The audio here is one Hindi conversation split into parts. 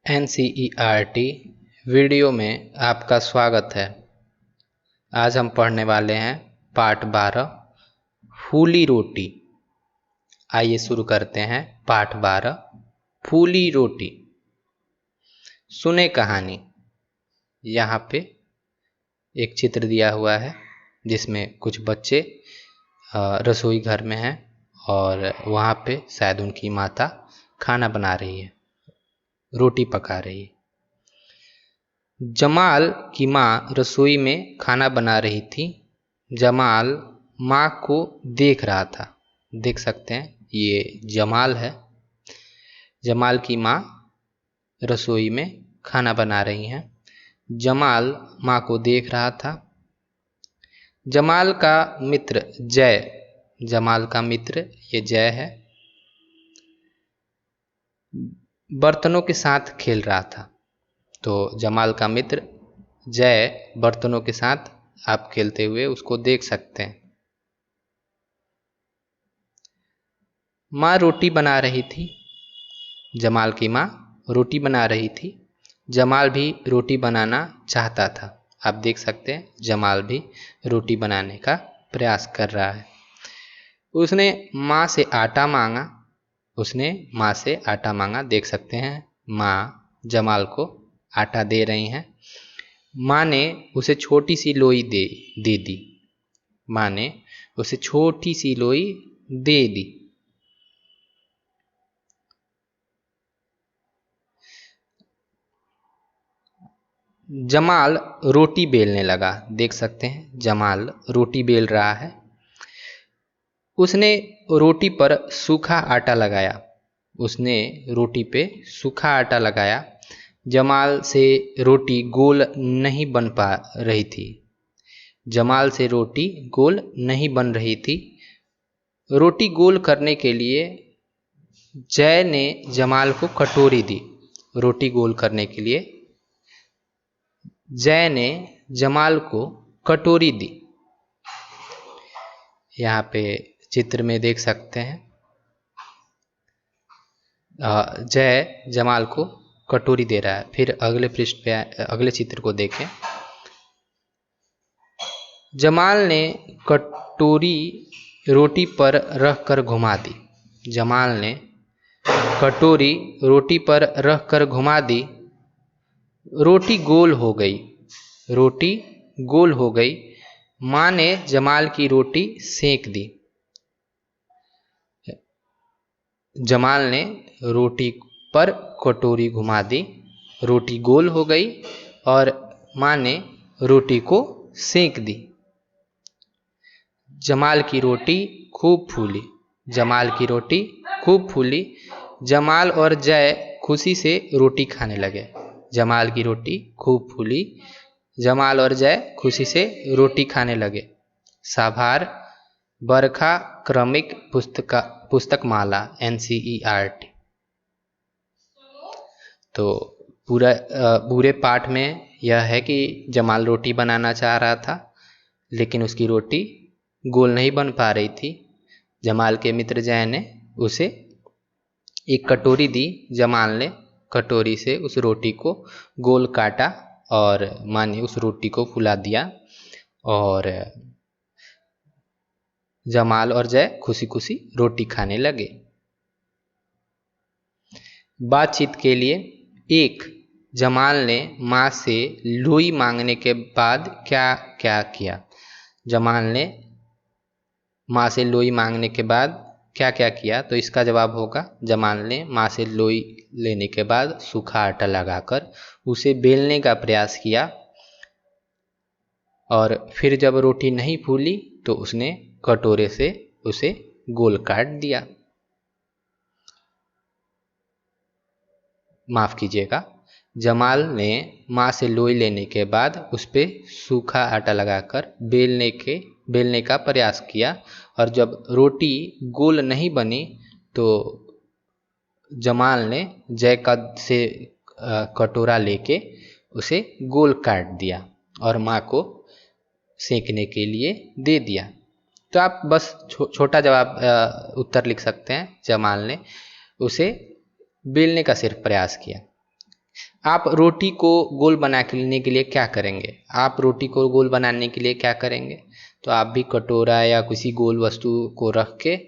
NCERT वीडियो में आपका स्वागत है। आज हम पढ़ने वाले हैं पाठ 12 फूली रोटी। आइए शुरू करते हैं पाठ 12 फूली रोटी। सुने कहानी। यहाँ पे एक चित्र दिया हुआ है जिसमें कुछ बच्चे रसोई घर में हैं और वहाँ पे शायद उनकी माता खाना बना रही है, रोटी पका रही है। जमाल की माँ रसोई में खाना बना रही थी। जमाल माँ को देख रहा था। देख सकते हैं ये जमाल है। जमाल की माँ रसोई में खाना बना रही हैं। जमाल माँ को देख रहा था। जमाल का मित्र जय, जमाल का मित्र ये जय है, बर्तनों के साथ खेल रहा था। तो जमाल का मित्र जय बर्तनों के साथ आप खेलते हुए उसको देख सकते हैं। माँ रोटी बना रही थी। जमाल की माँ रोटी बना रही थी। जमाल भी रोटी बनाना चाहता था। आप देख सकते हैं जमाल भी रोटी बनाने का प्रयास कर रहा है। उसने माँ से आटा मांगा। उसने माँ से आटा मांगा। देख सकते हैं माँ जमाल को आटा दे रही हैं। माँ ने उसे छोटी सी लोई दे दी। माँ ने उसे छोटी सी लोई दे दी। जमाल रोटी बेलने लगा। देख सकते हैं जमाल रोटी बेल रहा है। उसने रोटी पर सूखा आटा लगाया। उसने रोटी पे सूखा आटा लगाया। जमाल से रोटी गोल नहीं बन पा रही थी। जमाल से रोटी गोल नहीं बन रही थी। रोटी गोल करने के लिए जय ने जमाल को कटोरी दी। रोटी गोल करने के लिए जय ने जमाल को कटोरी दी। यहाँ पे चित्र में देख सकते हैं जय जमाल को कटोरी दे रहा है। फिर अगले पृष्ठ पे अगले चित्र को देखें। जमाल ने कटोरी रोटी पर रखकर घुमा दी। जमाल ने कटोरी रोटी पर रखकर घुमा दी। रोटी गोल हो गई। रोटी गोल हो गई। माँ ने जमाल की रोटी सेंक दी। जमाल ने रोटी पर कटोरी घुमा दी। रोटी गोल हो गई और माँ ने रोटी को सेंक दी। जमाल की रोटी खूब फूली। जमाल की रोटी खूब फूली। जमाल और जय खुशी से रोटी खाने लगे। जमाल की रोटी खूब फूली। जमाल और जय खुशी से रोटी खाने लगे। साभार बरखा क्रमिक पुस्तकमाला NCERT। तो पूरे पाठ में यह है कि जमाल रोटी बनाना चाह रहा था लेकिन उसकी रोटी गोल नहीं बन पा रही थी। जमाल के मित्र जय ने उसे एक कटोरी दी। जमाल ने कटोरी से उस रोटी को गोल काटा और माँ ने उस रोटी को फुला दिया और जमाल और जय खुशी खुशी रोटी खाने लगे। बातचीत के लिए एक, जमाल ने माँ से लोई मांगने के बाद क्या क्या किया। जमाल ने माँ से लोई मांगने के बाद क्या क्या किया, तो इसका जवाब होगा जमाल ने माँ से लोई लेने के बाद सूखा आटा लगाकर उसे बेलने का प्रयास किया और फिर जब रोटी नहीं फूली तो उसने कटोरे से उसे गोल काट दिया। माफ़ कीजिएगा, जमाल ने माँ से लोई लेने के बाद उस पर सूखा आटा लगाकर बेलने का प्रयास किया और जब रोटी गोल नहीं बनी तो जमाल ने जय का से कटोरा लेके उसे गोल काट दिया और माँ को सेंकने के लिए दे दिया। तो आप बस छोटा जवाब उत्तर लिख सकते हैं। जमाल ने उसे बेलने का सिर्फ प्रयास किया। आप रोटी को गोल बना के लेने के लिए क्या करेंगे? आप रोटी को गोल बनाने के लिए क्या करेंगे? तो आप भी कटोरा या किसी गोल वस्तु को रख के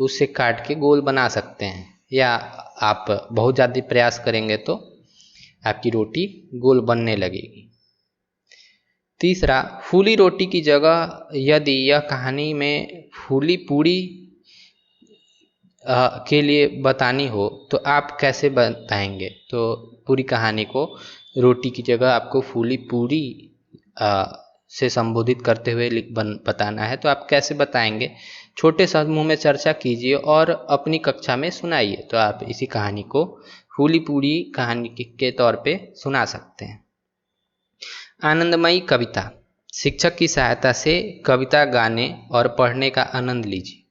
उससे काट के गोल बना सकते हैं, या आप बहुत ज़्यादा प्रयास करेंगे तो आपकी रोटी गोल बनने लगेगी। तीसरा, फूली रोटी की जगह यदि यह कहानी में फूली पूड़ी के लिए बतानी हो तो आप कैसे बताएंगे? तो पूरी कहानी को रोटी की जगह आपको फूली पूरी से संबोधित करते हुए बताना है, तो आप कैसे बताएंगे? छोटे समूह में चर्चा कीजिए और अपनी कक्षा में सुनाइए। तो आप इसी कहानी को फूली पूरी कहानी के तौर पे सुना सकते हैं। आनंदमयी कविता। शिक्षक की सहायता से कविता गाने और पढ़ने का आनंद लीजिए।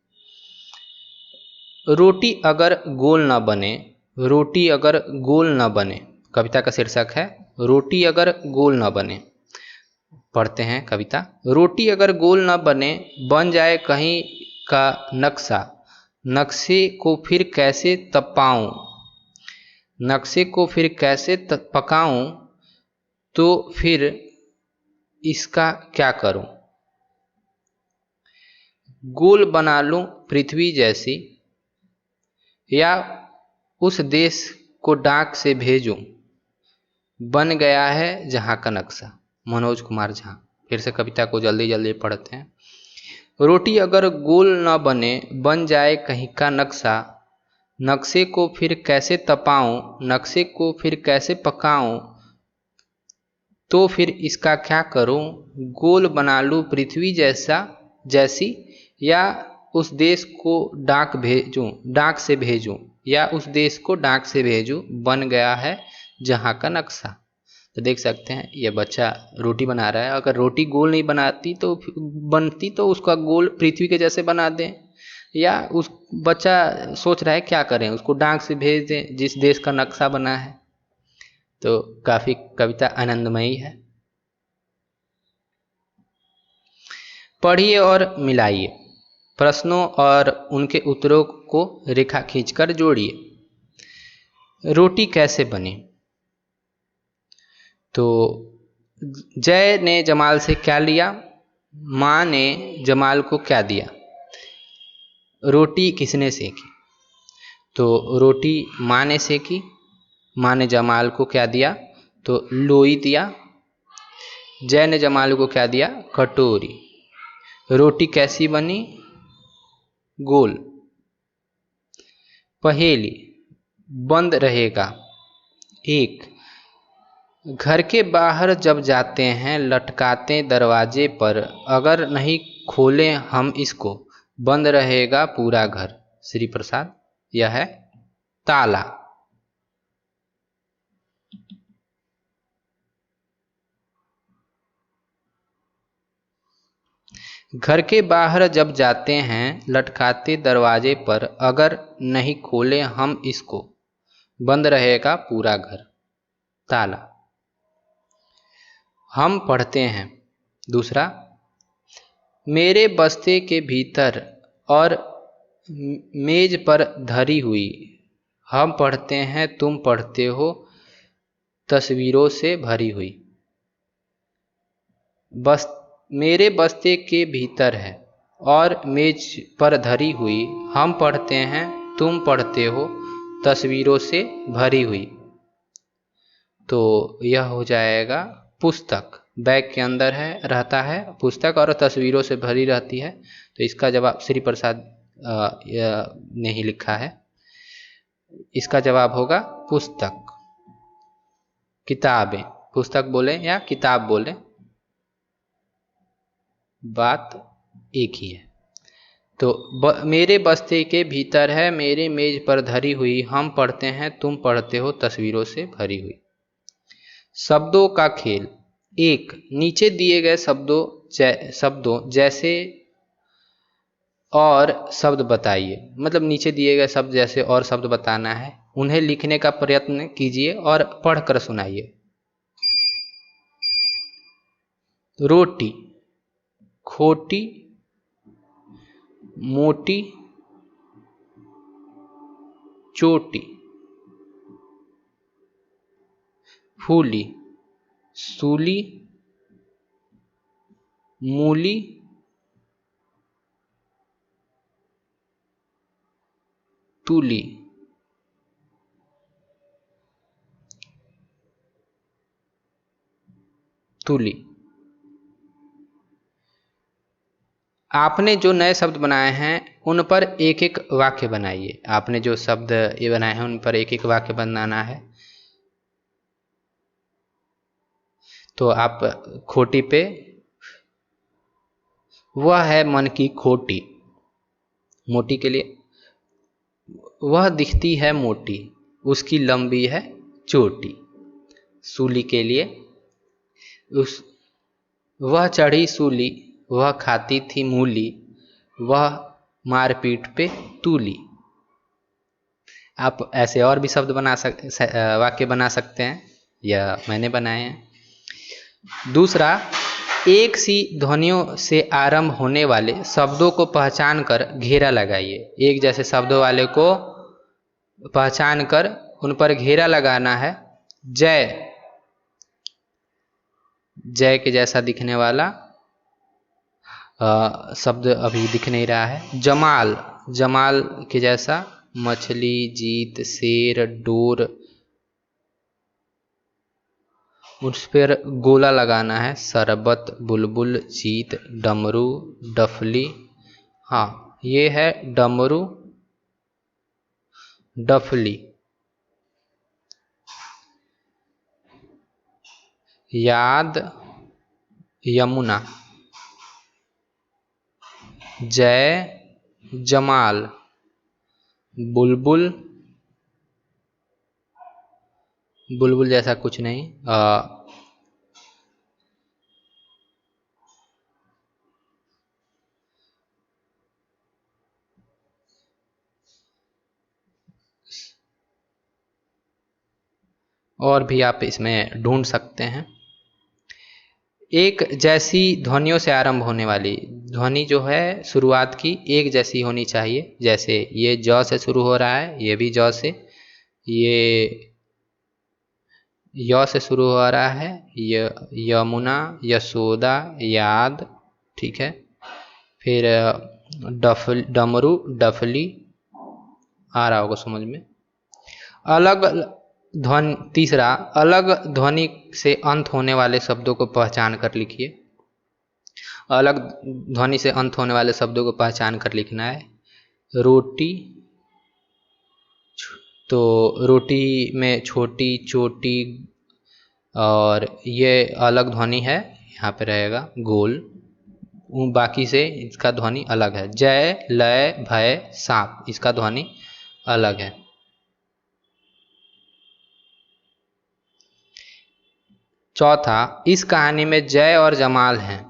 रोटी अगर गोल न बने, रोटी अगर गोल न बने, कविता का शीर्षक है रोटी अगर गोल न बने। पढ़ते हैं कविता। रोटी अगर गोल न बने, बन जाए कहीं का नक्शा, नक्शे को फिर कैसे तपाऊं, नक्शे को फिर कैसे पकाऊं, तो फिर इसका क्या करूं? गोल बना लूं पृथ्वी जैसी, या उस देश को डाक से भेजूं, बन गया है जहां का नक्शा। मनोज कुमार झा। फिर से कविता को जल्दी जल्दी पढ़ते हैं। रोटी अगर गोल न बने, बन जाए कहीं का नक्शा, नक्शे को फिर कैसे तपाऊं, नक्शे को फिर कैसे पकाऊं, तो फिर इसका क्या करूं? गोल बना लूं पृथ्वी जैसी, या उस देश को डाक से भेजूं, या उस देश को डाक से भेजूं, बन गया है जहां का नक्शा। तो देख सकते हैं ये बच्चा रोटी बना रहा है। अगर रोटी गोल नहीं बनती तो उसका गोल पृथ्वी के जैसे बना दें, या उस बच्चा सोच रहा है क्या करें, उसको डाक से भेज दें जिस देश का नक्शा बना है। तो काफी कविता आनंदमयी है। पढ़िए और मिलाइए। प्रश्नों और उनके उत्तरों को रेखा खींचकर जोड़िए। रोटी कैसे बनी? तो जय ने जमाल से क्या लिया? माँ ने जमाल को क्या दिया? रोटी किसने सेकी? तो रोटी माँ ने सेकी। माँ ने जमाल को क्या दिया? तो लोई दिया। जय ने जमाल को क्या दिया? कटोरी। रोटी कैसी बनी? गोल। पहेली। बंद रहेगा। एक, घर के बाहर जब जाते हैं लटकाते दरवाजे पर, अगर नहीं खोलें हम इसको, बंद रहेगा पूरा घर। श्री प्रसाद। यह है ताला। घर के बाहर जब जाते हैं लटकाते दरवाजे पर, अगर नहीं खोलें हम इसको, बंद रहेगा पूरा घर। ताला। हम पढ़ते हैं। दूसरा, मेरे बस्ते के भीतर और मेज पर धरी हुई, हम पढ़ते हैं तुम पढ़ते हो, तस्वीरों से भरी हुई। मेरे बस्ते के भीतर है और मेज पर धरी हुई, हम पढ़ते हैं तुम पढ़ते हो, तस्वीरों से भरी हुई। तो यह हो जाएगा पुस्तक। बैग के अंदर रहता है पुस्तक और तस्वीरों से भरी रहती है। तो इसका जवाब श्री प्रसाद ने ही लिखा है। इसका जवाब होगा पुस्तक। किताबें। पुस्तक बोले या किताब बोले, बात एक ही है। तो मेरे बस्ते के भीतर है, मेरे मेज पर धरी हुई, हम पढ़ते हैं तुम पढ़ते हो, तस्वीरों से भरी हुई। शब्दों का खेल। एक, नीचे दिए गए शब्दों जैसे और शब्द बताइए। मतलब नीचे दिए गए शब्द जैसे और शब्द बताना है, उन्हें लिखने का प्रयत्न कीजिए और पढ़कर सुनाइए। रोटी, खोटी, मोटी, चोटी। फूली, सूली, मूली, तूली। तूली। आपने जो नए शब्द बनाए हैं उन पर एक एक वाक्य बनाइए। आपने जो शब्द ये बनाए हैं उन पर एक एक वाक्य बनाना है। तो आप खोटी पे, वह है मन की खोटी। मोटी के लिए, वह दिखती है मोटी, उसकी लंबी है चोटी। सूली के लिए, उस वह चढ़ी सूली, वह खाती थी मूली, वह मारपीट पे तूली। आप ऐसे और भी शब्द वाक्य बना सकते हैं, या मैंने बनाए हैं। दूसरा, एक सी ध्वनियों से आरंभ होने वाले शब्दों को पहचान कर घेरा लगाइए। एक जैसे शब्दों वाले को पहचान कर उन पर घेरा लगाना है। जय, जय के जैसा दिखने वाला शब्द अभी दिख नहीं रहा है। जमाल, जमाल के जैसा मछली, जीत, शेर, डोर, उस पर गोला लगाना है। शरबत, बुलबुल, जीत, डमरू, डफली। हाँ, ये है डमरू, डफली। याद, यमुना। जय, जमाल, बुलबुल, बुलबुल जैसा कुछ नहीं। और भी आप इसमें ढूंढ सकते हैं। एक जैसी ध्वनियों से आरंभ होने वाली ध्वनि जो है शुरुआत की एक जैसी होनी चाहिए। जैसे ये ज से शुरू हो रहा है, ये भी ज से, ये य से शुरू हो रहा है, यमुना, यशोदा, याद, ठीक है। फिर डमरू, डफली, आ रहा होगा समझ में। अलग ध्वनि, तीसरा, अलग ध्वनि से अंत होने वाले शब्दों को पहचान कर लिखिए। अलग ध्वनि से अंत होने वाले शब्दों को पहचान कर लिखना है। रोटी, तो रोटी में छोटी, चोटी, और ये अलग ध्वनि है, यहाँ पे रहेगा गोल। बाकी से इसका ध्वनि अलग है। जय, लय, भय, सांप, इसका ध्वनि अलग है। चौथा, इस कहानी में जय और जमाल हैं।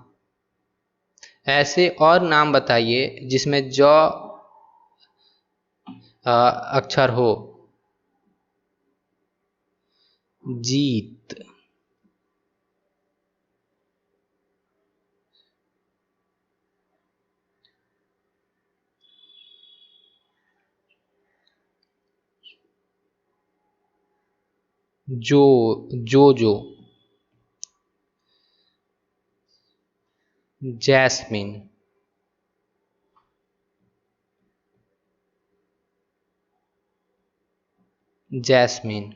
ऐसे और नाम बताइए जिसमें ज अक्षर हो। जीत, जो, जैस्मिन, जैस्मिन।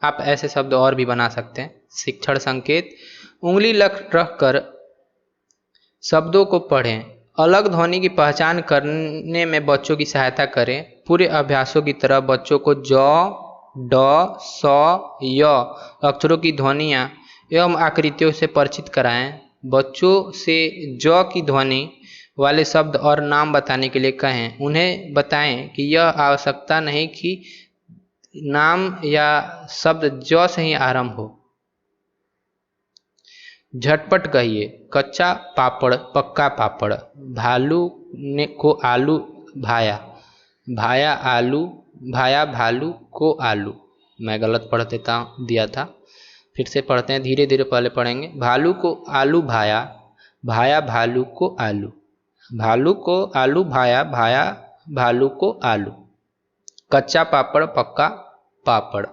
आप ऐसे शब्द और भी बना सकते हैं। शिक्षण संकेत, उंगली रख कर शब्दों को पढ़ें। अलग ध्वनि की पहचान करने में बच्चों की सहायता करें। पूरे अभ्यासों की तरह बच्चों को ज, ड, स, य अक्षरों की ध्वनियाँ एवं आकृतियों से परिचित कराएं। बच्चों से ज की ध्वनि वाले शब्द और नाम बताने के लिए कहें। उन्हें बताएं कि यह आवश्यकता नहीं कि नाम या शब्द ज से ही आरंभ हो। झटपट कहिए, कच्चा पापड़, पक्का पापड़। भालू ने को आलू भाया, भाया आलू, भाया भालू को आलू। मैं गलत पढ़ दिया था, फिर से पढ़ते हैं, धीरे धीरे पहले पढ़ेंगे। भालू को आलू भाया, भाया भालू को आलू। भालू को आलू भाया, भाया भालू को आलू। कच्चा पापड़, पक्का पापड़।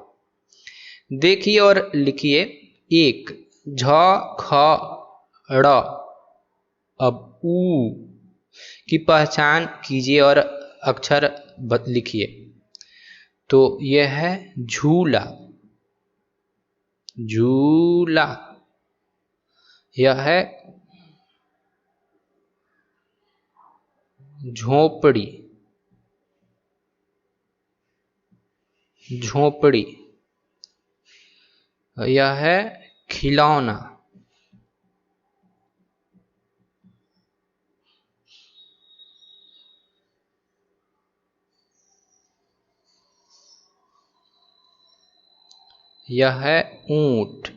देखिए और लिखिए। एक, झ ख ड़ अब ऊ की पहचान कीजिए और अक्षर लिखिए। तो यह है झूला, झूला। यह है झोपड़ी, झोपड़ी। यह है खिलौना, यह है ऊंट,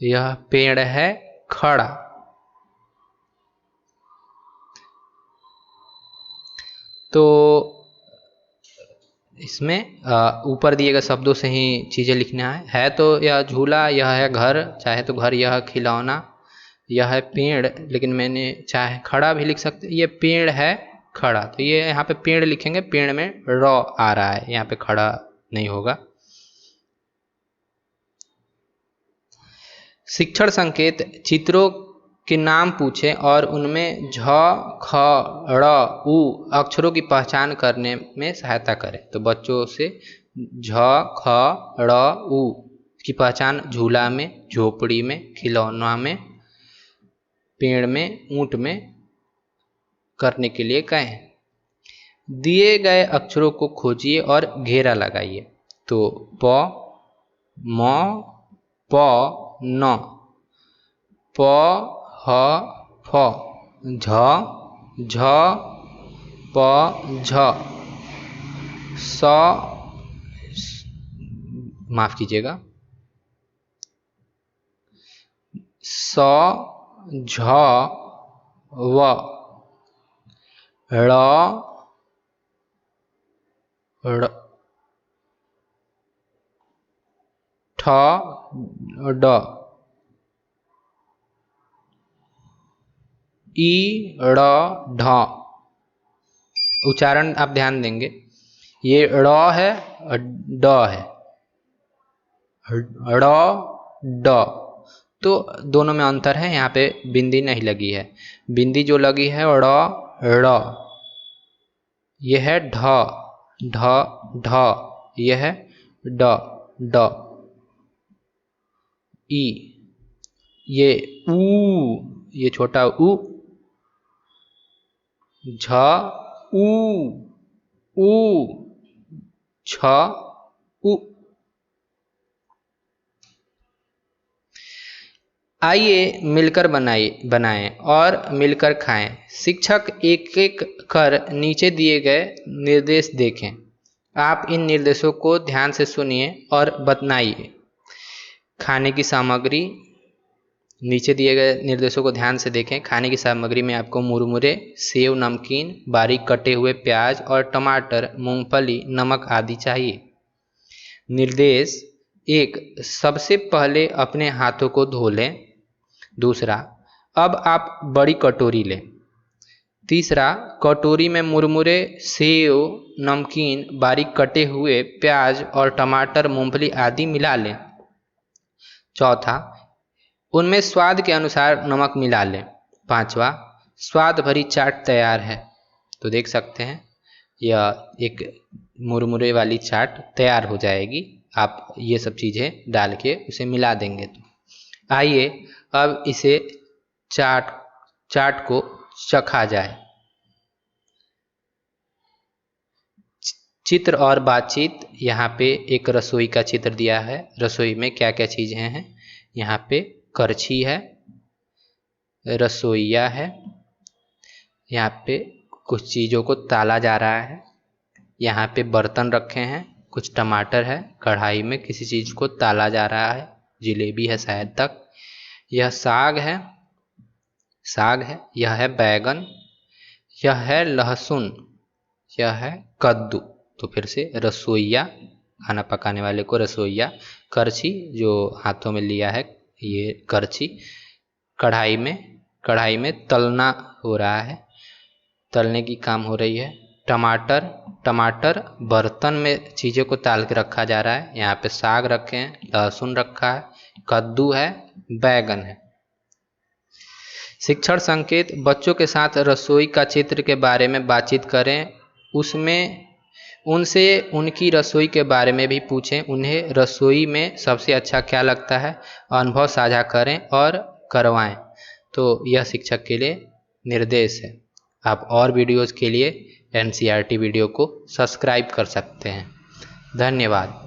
यह पेड़ है खड़ा। तो इसमें ऊपर दिए गए शब्दों से ही चीज़ें लिखना है। तो यह झूला, यह है घर, चाहे तो घर, यह खिलौना, यह है पेड़, लेकिन मैंने चाहे खड़ा भी लिख सकते। ये पेड़ है खड़ा, तो ये यहाँ पे पेड़ लिखेंगे, पेड़ में र आ रहा है, यहाँ पे खड़ा नहीं होगा। शिक्षण संकेत, चित्रों के नाम पूछें और उनमें झ ख ड़ उ अक्षरों की पहचान करने में सहायता करें। तो बच्चों से झ ख ड़ उ की पहचान झूला में, झोपड़ी में, खिलौना में, पेड़ में, ऊंट में करने के लिए कहें। दिए गए अक्षरों को खोजिए और घेरा लगाइए। तो प, म, प, न, प, ह, फ, झ, झ, प, झ, स, माफ कीजिएगा, स, झ, व, ड़, ठ, ड, ई, ड़, ढ। उच्चारण आप ध्यान देंगे, ये ड़ है और ड है, ड़ ड। तो दोनों में अंतर है, यहाँ पे बिंदी नहीं लगी है। बिंदी जो लगी है ड़ ड़, यह है ढ ढ ढ, यह है ड ड, ई, ये ऊ, ये छोटा ऊ, झ ऊ ऊ, छ उ। आइए मिलकर बनाएं और मिलकर खाएं। शिक्षक एक एक कर नीचे दिए गए निर्देश देखें। आप इन निर्देशों को ध्यान से सुनिए और बताइए। खाने की सामग्री, नीचे दिए गए निर्देशों को ध्यान से देखें। खाने की सामग्री में आपको मुरमुरे, सेव, नमकीन, बारीक कटे हुए प्याज और टमाटर, मूंगफली, नमक आदि चाहिए। निर्देश एक, सबसे पहले अपने हाथों को धो लें। दूसरा, अब आप बड़ी कटोरी लें। तीसरा, कटोरी में मुरमुरे, सेव, नमकीन, बारीक कटे हुए प्याज और टमाटर, मूंगफली आदि मिला लें। चौथा, उनमें स्वाद के अनुसार नमक मिला लें। पांचवा, स्वाद भरी चाट तैयार है। तो देख सकते हैं यह एक मुरमुरे वाली चाट तैयार हो जाएगी। आप ये सब चीज़ें डाल के उसे मिला देंगे। तो आइए अब इसे चाट को चखा जाए। चित्र और बातचीत, यहाँ पे एक रसोई का चित्र दिया है। रसोई में क्या क्या चीज़ें हैं, यहाँ पे करछी है, रसोइया है, यहाँ पे कुछ चीज़ों को ताला जा रहा है, यहाँ पे बर्तन रखे हैं, कुछ टमाटर है, कढ़ाई में किसी चीज़ को ताला जा रहा है, जलेबी है शायद तक। यह साग है, यह है बैगन, यह है लहसुन, यह है कद्दू। तो फिर से रसोइया, खाना पकाने वाले को रसोइया, करछी जो हाथों में लिया है ये करछी, कढ़ाई में तलना हो रहा है, तलने की काम हो रही है। टमाटर, टमाटर बर्तन में चीज़ों को ताल के रखा जा रहा है। यहाँ पे साग रखे हैं, लहसुन रखा है, कद्दू है, बैगन है। शिक्षण संकेत, बच्चों के साथ रसोई का चित्र के बारे में बातचीत करें, उसमें उनसे उनकी रसोई के बारे में भी पूछें, उन्हें रसोई में सबसे अच्छा क्या लगता है, अनुभव साझा करें और करवाएं। तो यह शिक्षक के लिए निर्देश है। आप और वीडियोज़ के लिए NCERT वीडियो को सब्सक्राइब कर सकते हैं। धन्यवाद।